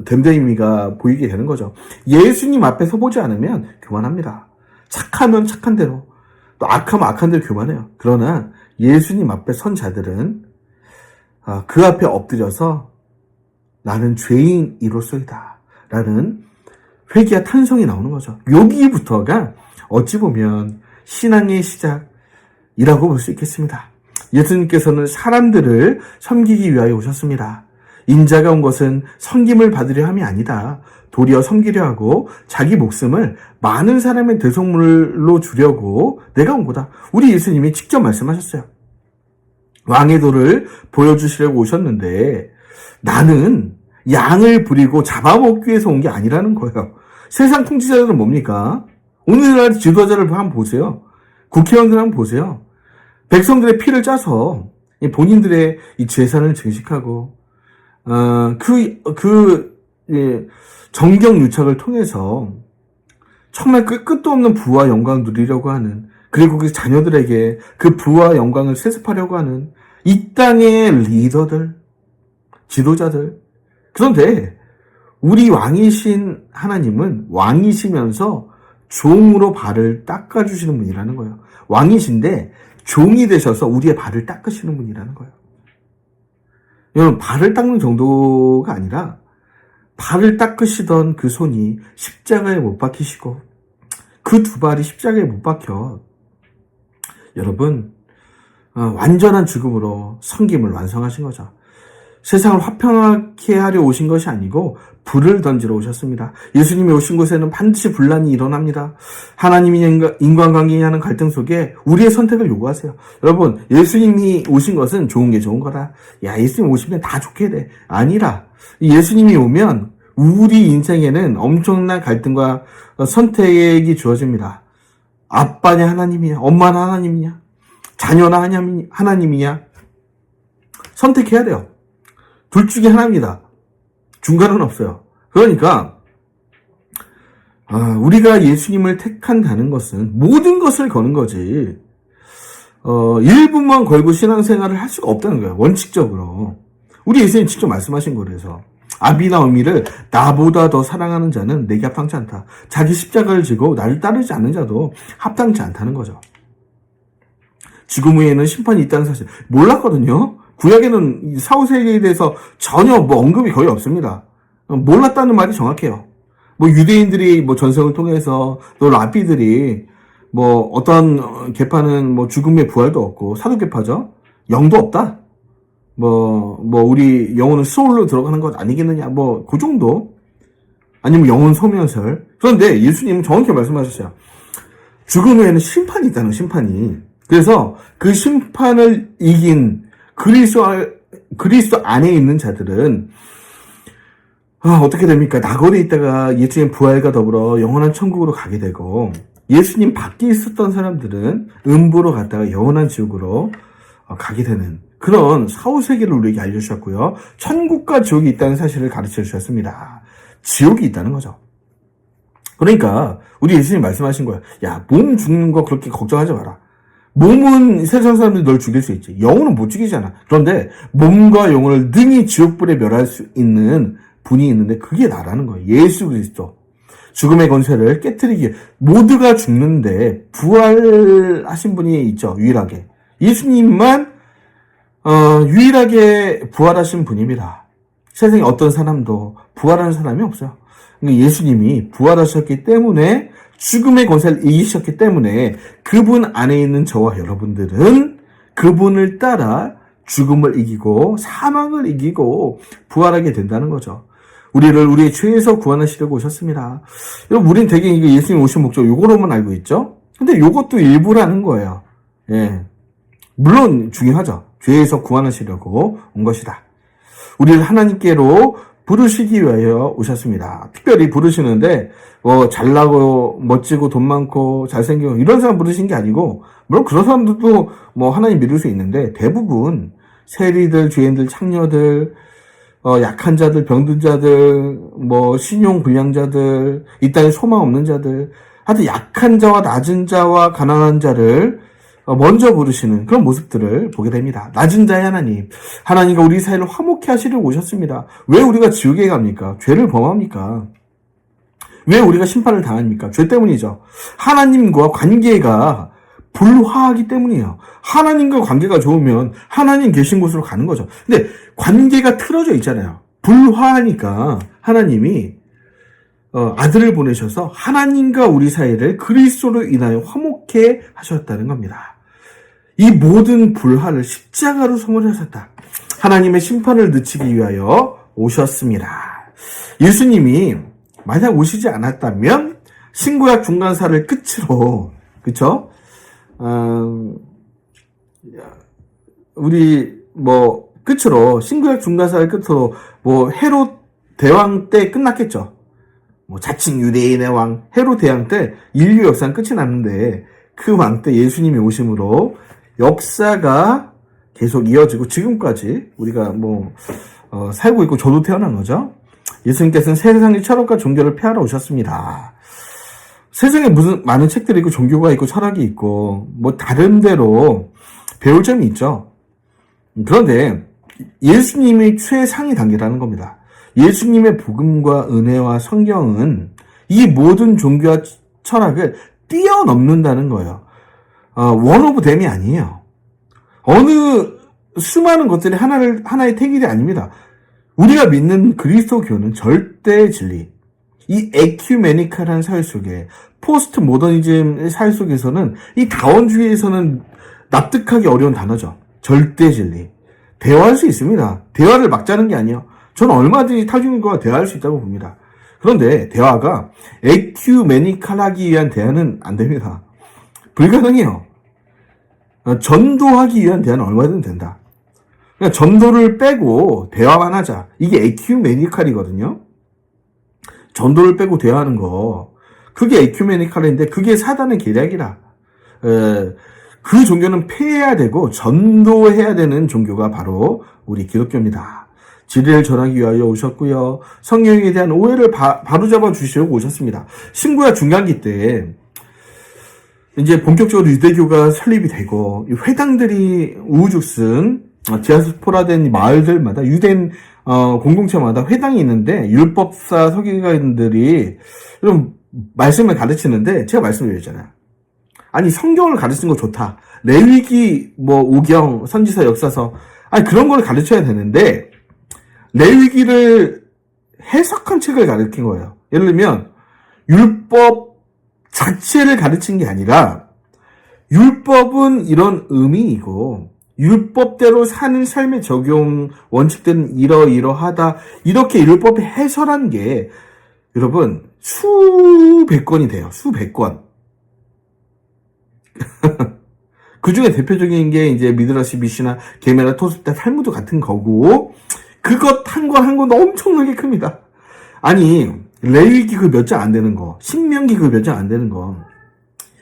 됨됨이가 보이게 되는 거죠. 예수님 앞에 서보지 않으면 교만합니다. 착하면 착한 대로, 또 악하면 악한 대로 교만해요. 그러나 예수님 앞에 선 자들은 그 앞에 엎드려서 나는 죄인이로소이다 라는 회개와 탄성이 나오는 거죠. 여기부터가 어찌 보면 신앙의 시작이라고 볼 수 있겠습니다. 예수님께서는 사람들을 섬기기 위하여 오셨습니다. 인자가 온 것은 섬김을 받으려 함이 아니다. 도리어 섬기려 하고 자기 목숨을 많은 사람의 대속물로 주려고 내가 온 거다. 우리 예수님이 직접 말씀하셨어요. 왕의 도를 보여주시려고 오셨는데 나는 양을 부리고 잡아먹기 위해서 온 게 아니라는 거예요. 세상 통치자들은 뭡니까? 오늘날 지도자를 한번 보세요. 국회의원들 한번 보세요. 백성들의 피를 짜서 본인들의 이 재산을 증식하고 정경 유착을 통해서 정말 끝도 없는 부와 영광을 누리려고 하는, 그리고 그 자녀들에게 그 부와 영광을 세습하려고 하는 이 땅의 리더들, 지도자들. 그런데 우리 왕이신 하나님은 왕이시면서 종으로 발을 닦아주시는 분이라는 거예요. 왕이신데 종이 되셔서 우리의 발을 닦으시는 분이라는 거예요. 여러분, 발을 닦는 정도가 아니라 발을 닦으시던 그 손이 십자가에 못 박히시고 그 두 발이 십자가에 못 박혀 여러분 완전한 죽음으로 섬김을 완성하신 거죠. 세상을 화평하게 하려 오신 것이 아니고 불을 던지러 오셨습니다. 예수님이 오신 곳에는 반드시 분란이 일어납니다. 하나님이 인간관계에 하는 갈등 속에 우리의 선택을 요구하세요. 여러분, 예수님이 오신 것은 좋은 게 좋은 거다. 야, 예수님 오시면 다 좋게 돼. 아니라 예수님이 오면 우리 인생에는 엄청난 갈등과 선택이 주어집니다. 아빠냐 하나님이냐, 엄마나 하나님이냐, 자녀나 하나님이냐, 선택해야 돼요. 둘 중에 하나입니다. 중간은 없어요. 그러니까 우리가 예수님을 택한다는 것은 모든 것을 거는 거지 일부만 걸고 신앙생활을 할 수가 없다는 거예요. 원칙적으로. 우리 예수님 직접 말씀하신 거라서 아비나 어미를 나보다 더 사랑하는 자는 내게 합당치 않다. 자기 십자가를 지고 나를 따르지 않는 자도 합당치 않다는 거죠. 죽음 후에는 심판이 있다는 사실 몰랐거든요. 구약에는 사후세계에 대해서 전혀 언급이 거의 없습니다. 몰랐다는 말이 정확해요. 유대인들이 전생을 통해서 또 라피들이 어떤 계파는 죽음의 부활도 없고 사두계파죠. 영도 없다. 우리 영혼은 소울로 들어가는 것 아니겠느냐. 그 정도. 아니면 영혼 소멸설. 그런데 예수님은 정확히 말씀하셨어요. 죽음 후에는 심판이 있다는 심판이. 그래서 그 심판을 이긴 그리스도 안에 있는 자들은 어떻게 됩니까? 낙원에 있다가 예수님 부활과 더불어 영원한 천국으로 가게 되고, 예수님 밖에 있었던 사람들은 음부로 갔다가 영원한 지옥으로 가게 되는 그런 사후세계를 우리에게 알려주셨고요. 천국과 지옥이 있다는 사실을 가르쳐 주셨습니다. 지옥이 있다는 거죠. 그러니까 우리 예수님 말씀하신 거예요. 야, 몸 죽는 거 그렇게 걱정하지 마라. 몸은 세상 사람들이 널 죽일 수 있지. 영혼은 못 죽이잖아. 그런데 몸과 영혼을 능히 지옥불에 멸할 수 있는 분이 있는데 그게 나라는 거예요. 예수 그리스도. 죽음의 권세를 깨트리기, 모두가 죽는데 부활하신 분이 있죠. 유일하게. 예수님만 유일하게 부활하신 분입니다. 세상에 어떤 사람도 부활하는 사람이 없어요. 그러니까 예수님이 부활하셨기 때문에, 죽음의 권세를 이기셨기 때문에 그분 안에 있는 저와 여러분들은 그분을 따라 죽음을 이기고 사망을 이기고 부활하게 된다는 거죠. 우리를 우리의 죄에서 구원하시려고 오셨습니다. 여러분, 우린 되게 예수님 오신 목적 요거로만 알고 있죠? 근데 요것도 일부라는 거예요. 예. 물론 중요하죠. 죄에서 구원하시려고 온 것이다. 우리를 하나님께로 부르시기 위하여 오셨습니다. 특별히 부르시는데 잘나고 멋지고 돈 많고 잘생기고 이런 사람 부르신 게 아니고, 물론 그런 사람들도 하나님 믿을 수 있는데 대부분 세리들, 죄인들, 창녀들, 약한 자들, 병든 자들, 신용 불량자들, 이 땅에 소망 없는 자들, 하여튼 약한 자와 낮은 자와 가난한 자를 먼저 부르시는 그런 모습들을 보게 됩니다. 낮은 자의 하나님. 하나님과 우리 사이를 화목케 하시려고 오셨습니다. 왜 우리가 지옥에 갑니까? 죄를 범합니까? 왜 우리가 심판을 당합니까? 죄 때문이죠. 하나님과 관계가 불화하기 때문이에요. 하나님과 관계가 좋으면 하나님 계신 곳으로 가는 거죠. 근데 관계가 틀어져 있잖아요. 불화하니까 하나님이 아들을 보내셔서 하나님과 우리 사이를 그리스도로 인하여 화목케 하셨다는 겁니다. 이 모든 불화를 십자가로 소멸하셨다. 하나님의 심판을 늦추기 위하여 오셨습니다. 예수님이 만약 오시지 않았다면 신구약 중간사를 끝으로, 그쵸? 끝으로, 신구약 중간사를 끝으로, 헤롯 대왕 때 끝났겠죠. 자칭 유대인의 왕, 헤롯 대왕 때 인류 역사는 끝이 났는데, 그 왕 때 예수님이 오심으로 역사가 계속 이어지고 지금까지 우리가 살고 있고 저도 태어난 거죠. 예수님께서는 세상의 철학과 종교를 폐하러 오셨습니다. 세상에 무슨 많은 책들이 있고 종교가 있고 철학이 있고 다른 데로 배울 점이 있죠. 그런데 예수님이 최상위 단계라는 겁니다. 예수님의 복음과 은혜와 성경은 이 모든 종교와 철학을 뛰어넘는다는 거예요. 원 오브 댐이 아니에요. 어느 수많은 것들이 하나의 태길이 아닙니다. 우리가 믿는 그리스도교는 절대 진리, 이 에큐메니컬한 사회 속에, 포스트 모더니즘의 사회 속에서는, 이 다원주의에서는 납득하기 어려운 단어죠. 절대 진리. 대화할 수 있습니다. 대화를 막자는 게 아니에요. 저는 얼마든지 타주님과 대화할 수 있다고 봅니다. 그런데 대화가 에큐메니컬하기 위한 대화는 안 됩니다. 불가능해요. 전도하기 위한 대화는 얼마든 된다. 그러니까 전도를 빼고 대화만 하자. 이게 에큐메니컬이거든요. 전도를 빼고 대화하는 거. 그게 에큐메니컬인데 그게 사단의 계략이라. 그 종교는 폐해야 되고 전도해야 되는 종교가 바로 우리 기독교입니다. 진리를 전하기 위하여 오셨고요. 성경에 대한 오해를 바로잡아 주시려고 오셨습니다. 신구약 중간기 때 이제 본격적으로 유대교가 설립이 되고 회당들이 우후죽순 디아스포라된 마을들마다 유대인 공동체마다 회당이 있는데 율법사 서기관들이 좀 말씀을 가르치는데 제가 말씀드렸잖아요. 아니 성경을 가르치는 거 좋다. 레위기 오경 선지서 역사서 그런 걸 가르쳐야 되는데 레위기를 해석한 책을 가르친 거예요. 예를 들면 율법 자체를 가르친 게 아니라 율법은 이런 의미이고 율법대로 사는 삶의 적용 원칙들은 이러이러하다 이렇게 율법을 해설한 게 여러분 수백 건이 돼요. 수백 건. 그 중에 대표적인 게 이제 미드라시 미시나 게메라 토스타 탈무드 같은 거고 그것 한 건 엄청나게 큽니다. 아니 레위기 그 몇 장 안 되는 거, 신명기 그 몇 장 안 되는 거,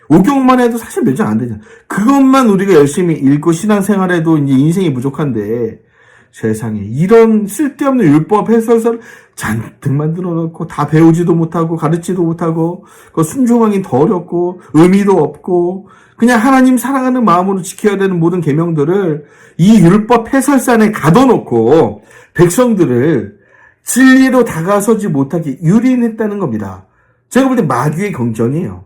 오경만 해도 사실 몇 장 안 되잖아. 그것만 우리가 열심히 읽고 신앙생활해도 이제 인생이 부족한데 세상에 이런 쓸데없는 율법 해설서를 잔뜩 만들어 놓고 다 배우지도 못하고 가르치지도 못하고 그 순종하기 더 어렵고 의미도 없고 그냥 하나님 사랑하는 마음으로 지켜야 되는 모든 계명들을 이 율법 해설산에 가둬놓고 백성들을 진리로 다가서지 못하게 유린했다는 겁니다. 제가 볼 때 마귀의 경전이에요.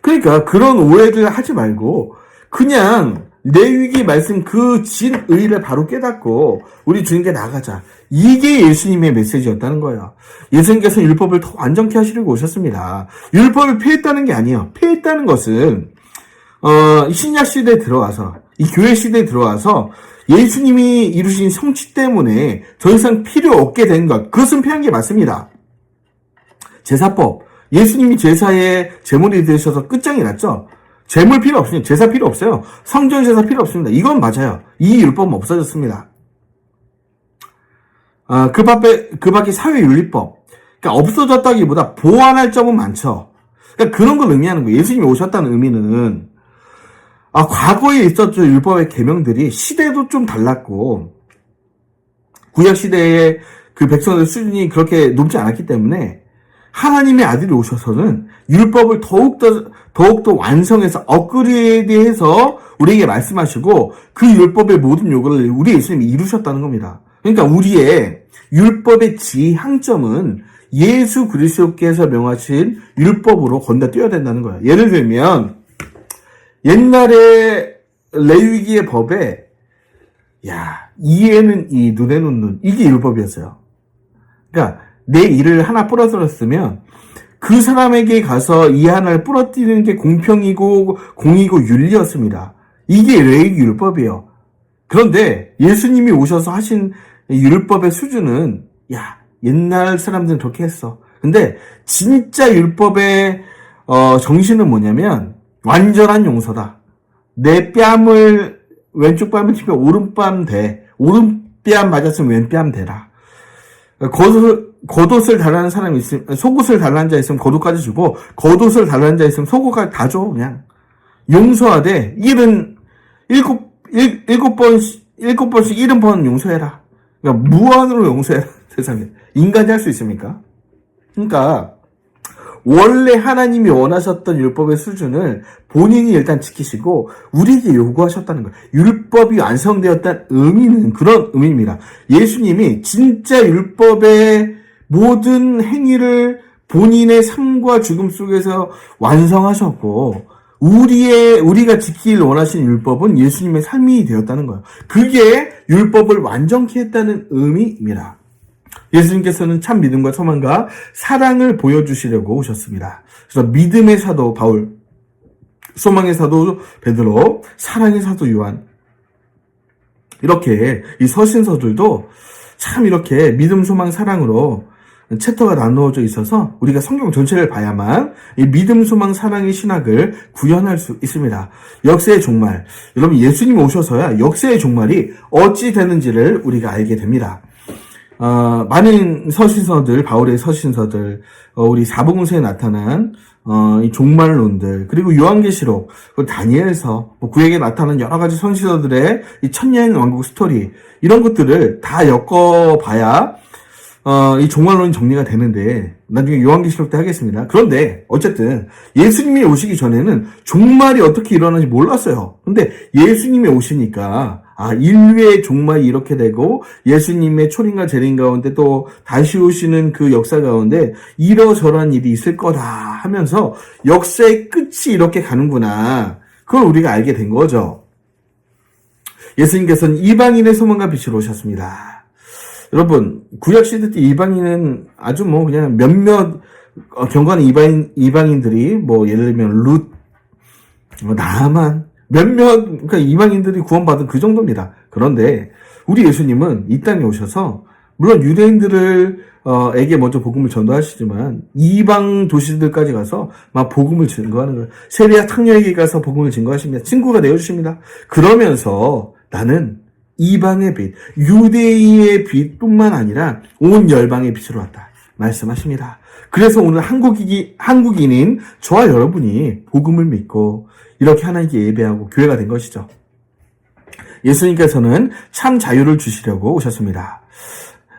그러니까 그런 오해를 하지 말고 그냥 레위기 말씀 그 진의를 바로 깨닫고 우리 주님께 나가자. 이게 예수님의 메시지였다는 거예요. 예수님께서는 율법을 더 완전케 하시려고 오셨습니다. 율법을 폐했다는 게 아니에요. 폐했다는 것은 신약 시대에 들어와서 이 교회 시대에 들어와서 예수님이 이루신 성취 때문에 더 이상 필요 없게 된 것. 그것은 폐한 게 맞습니다. 제사법. 예수님이 제사의 제물이 되셔서 끝장이 났죠. 제물 필요 없습니다. 제사 필요 없어요. 성전 제사 필요 없습니다. 이건 맞아요. 이 율법은 없어졌습니다. 그 밖에 사회윤리법. 그러니까 없어졌다기보다 보완할 점은 많죠. 그러니까 그런 걸 의미하는 거예요. 예수님이 오셨다는 의미는 과거에 있었던 율법의 계명들이 시대도 좀 달랐고 구약 시대의 그 백성들 수준이 그렇게 높지 않았기 때문에 하나님의 아들이 오셔서는 율법을 더욱더 완성해서 업그레이드해서 우리에게 말씀하시고 그 율법의 모든 요구를 우리 예수님이 이루셨다는 겁니다. 그러니까 우리의 율법의 지향점은 예수 그리스도께서 명하신 율법으로 건너뛰어야 된다는 거예요. 예를 들면 옛날에 레위기의 법에 이에는 이, 눈에는 눈 이게 율법이었어요. 그러니까 내 이를 하나 부러뜨렸으면 그 사람에게 가서 이 하나를 부러뜨리는 게 공평이고 공이고 윤리였습니다. 이게 레위기 율법이에요. 그런데 예수님이 오셔서 하신 율법의 수준은, 야, 옛날 사람들은 그렇게 했어. 근데 진짜 율법의 정신은 뭐냐면 완전한 용서다. 내 뺨을 왼쪽 뺨을 치면 오른뺨 대. 오른뺨 맞았으면 왼뺨 대라. 겉옷을 달라는 사람이 있으면, 속옷을 달라는 자 있으면 겉옷까지 주고, 겉옷을 달라는 자 있으면 속옷까지 다 줘, 그냥. 용서하되, 일곱 번씩 70번 용서해라. 그러니까 무한으로 용서해라, 세상에. 인간이 할 수 있습니까? 그러니까, 원래 하나님이 원하셨던 율법의 수준을 본인이 일단 지키시고 우리에게 요구하셨다는 거예요. 율법이 완성되었다는 의미는 그런 의미입니다. 예수님이 진짜 율법의 모든 행위를 본인의 삶과 죽음 속에서 완성하셨고 우리가 지키길 원하시는 율법은 예수님의 삶이 되었다는 거예요. 그게 율법을 완전케 했다는 의미입니다. 예수님께서는 참 믿음과 소망과 사랑을 보여주시려고 오셨습니다. 그래서 믿음의 사도 바울, 소망의 사도 베드로, 사랑의 사도 요한, 이렇게 이 서신서들도 참 이렇게 믿음, 소망, 사랑으로 챕터가 나누어져 있어서 우리가 성경 전체를 봐야만 이 믿음, 소망, 사랑의 신학을 구현할 수 있습니다. 역사의 종말, 여러분 예수님이 오셔서야 역사의 종말이 어찌 되는지를 우리가 알게 됩니다. 많은 서신서들, 바울의 서신서들, 우리 사복음서에 나타난 이 종말론들, 그리고 요한계시록, 다니엘서, 구약에 나타난 여러 가지 선지서들의 이 천년 왕국 스토리, 이런 것들을 다 엮어봐야 이 종말론이 정리가 되는데, 나중에 요한계시록 때 하겠습니다. 그런데 어쨌든 예수님이 오시기 전에는 종말이 어떻게 일어나는지 몰랐어요. 근데 예수님이 오시니까 인류의 종말이 이렇게 되고 예수님의 초림과 재림 가운데 또 다시 오시는 그 역사 가운데 이러저러한 일이 있을 거다 하면서 역사의 끝이 이렇게 가는구나. 그걸 우리가 알게 된 거죠. 예수님께서는 이방인의 소망과 빛으로 오셨습니다. 여러분, 구약시대 때 이방인은 아주 그냥 몇몇 경건한 이방인들이 예를 들면 룻, 나아만, 그러니까 이방인들이 구원받은 그 정도입니다. 그런데 우리 예수님은 이 땅에 오셔서 물론 유대인들에게 먼저 복음을 전도하시지만 이방 도시들까지 가서 막 복음을 증거하는 거예요. 세리와 탕녀에게 가서 복음을 증거하십니다. 친구가 되어주십니다. 그러면서 나는 이방의 빛, 유대인의 빛뿐만 아니라 온 열방의 빛으로 왔다 말씀하십니다. 그래서 오늘 한국인인 저와 여러분이 복음을 믿고 이렇게 하나님께 예배하고 교회가 된 것이죠. 예수님께서는 참 자유를 주시려고 오셨습니다.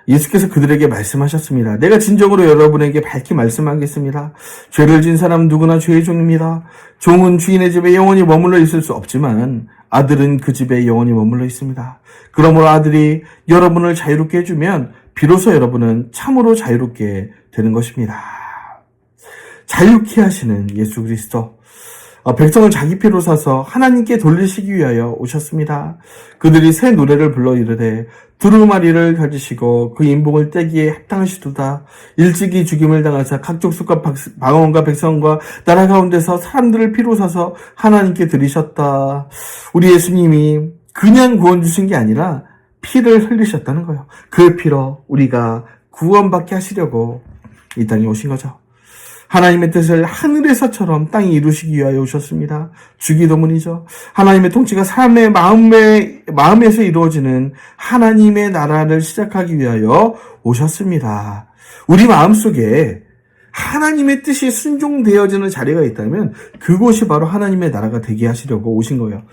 예수께서 그들에게 말씀하셨습니다. 내가 진정으로 여러분에게 밝히 말씀하겠습니다. 죄를 지은 사람은 누구나 죄의 종입니다. 종은 주인의 집에 영원히 머물러 있을 수 없지만 아들은 그 집에 영원히 머물러 있습니다. 그러므로 아들이 여러분을 자유롭게 해주면 비로소 여러분은 참으로 자유롭게 되는 것입니다. 자유케 하시는 예수 그리스도, 백성을 자기 피로 사서 하나님께 돌리시기 위하여 오셨습니다. 그들이 새 노래를 불러 이르되 두루마리를 가지시고 그 인복을 떼기에 합당하시도다. 일찍이 죽임을 당하사 각 족속과 방언과 백성과 나라 가운데서 사람들을 피로 사서 하나님께 드리셨다. 우리 예수님이 그냥 구원 주신 게 아니라 피를 흘리셨다는 거예요. 그 피로 우리가 구원받게 하시려고 이 땅에 오신 거죠. 하나님의 뜻을 하늘에서처럼 땅에 이루시기 위하여 오셨습니다. 주기도문이죠. 하나님의 통치가 사람의 마음에서 이루어지는 하나님의 나라를 시작하기 위하여 오셨습니다. 우리 마음속에 하나님의 뜻이 순종되어지는 자리가 있다면 그곳이 바로 하나님의 나라가 되게 하시려고 오신 거예요.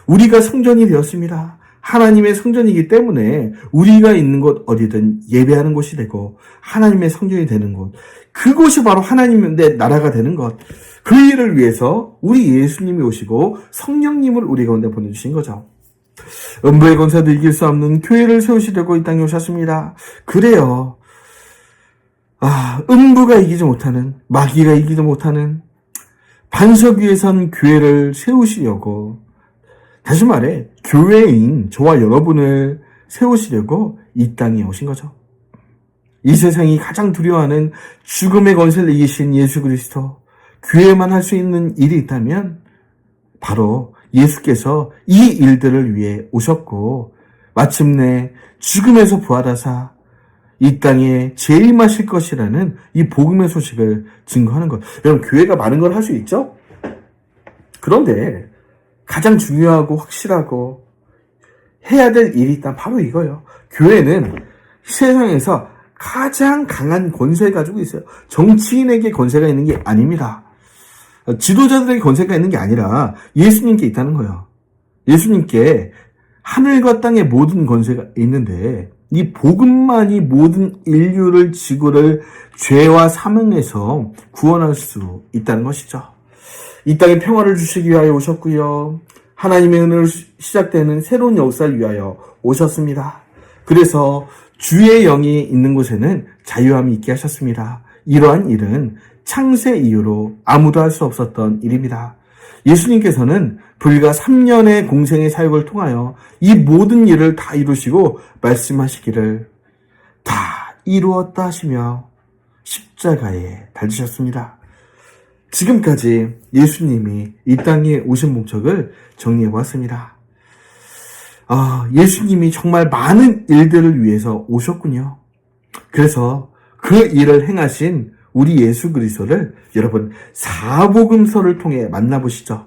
우리가 성전이 되었습니다. 하나님의 성전이기 때문에 우리가 있는 곳 어디든 예배하는 곳이 되고 하나님의 성전이 되는 곳, 그곳이 바로 하나님의 나라가 되는 것, 그 일을 위해서 우리 예수님이 오시고 성령님을 우리 가운데 보내주신 거죠. 음부의 권세도 이길 수 없는 교회를 세우시려고 이 땅에 오셨습니다. 그래요. 음부가 이기지 못하는, 마귀가 이기지 못하는 반석 위에 선 교회를 세우시려고, 다시 말해 교회인 저와 여러분을 세우시려고 이 땅에 오신 거죠. 이 세상이 가장 두려워하는 죽음의 권세를 이기신 예수 그리스도, 교회만 할 수 있는 일이 있다면 바로 예수께서 이 일들을 위해 오셨고 마침내 죽음에서 부활하사 이 땅에 재림하실 것이라는 이 복음의 소식을 증거하는 것. 여러분, 교회가 많은 걸 할 수 있죠? 그런데 가장 중요하고 확실하고 해야 될 일이 있다. 바로 이거예요. 교회는 세상에서 가장 강한 권세를 가지고 있어요. 정치인에게 권세가 있는 게 아닙니다. 지도자들에게 권세가 있는 게 아니라 예수님께 있다는 거예요. 예수님께 하늘과 땅의 모든 권세가 있는데 이 복음만이 모든 인류를, 지구를 죄와 사망에서 구원할 수 있다는 것이죠. 이 땅에 평화를 주시기 위하여 오셨고요. 하나님의 은혜로 시작되는 새로운 역사를 위하여 오셨습니다. 그래서 주의 영이 있는 곳에는 자유함이 있게 하셨습니다. 이러한 일은 창세 이후로 아무도 할 수 없었던 일입니다. 예수님께서는 불과 3년의 공생의 사역을 통하여 이 모든 일을 다 이루시고 말씀하시기를 다 이루었다 하시며 십자가에 달리셨습니다. 지금까지 예수님이 이 땅에 오신 목적을 정리해 보았습니다. 예수님이 정말 많은 일들을 위해서 오셨군요. 그래서 그 일을 행하신 우리 예수 그리스도를 여러분 사복음서를 통해 만나보시죠.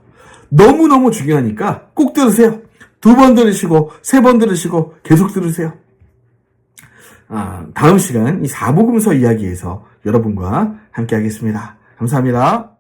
너무너무 중요하니까 꼭 들으세요. 2번 들으시고 3번 들으시고 계속 들으세요. 다음 시간 이 사복음서 이야기에서 여러분과 함께 하겠습니다. 감사합니다.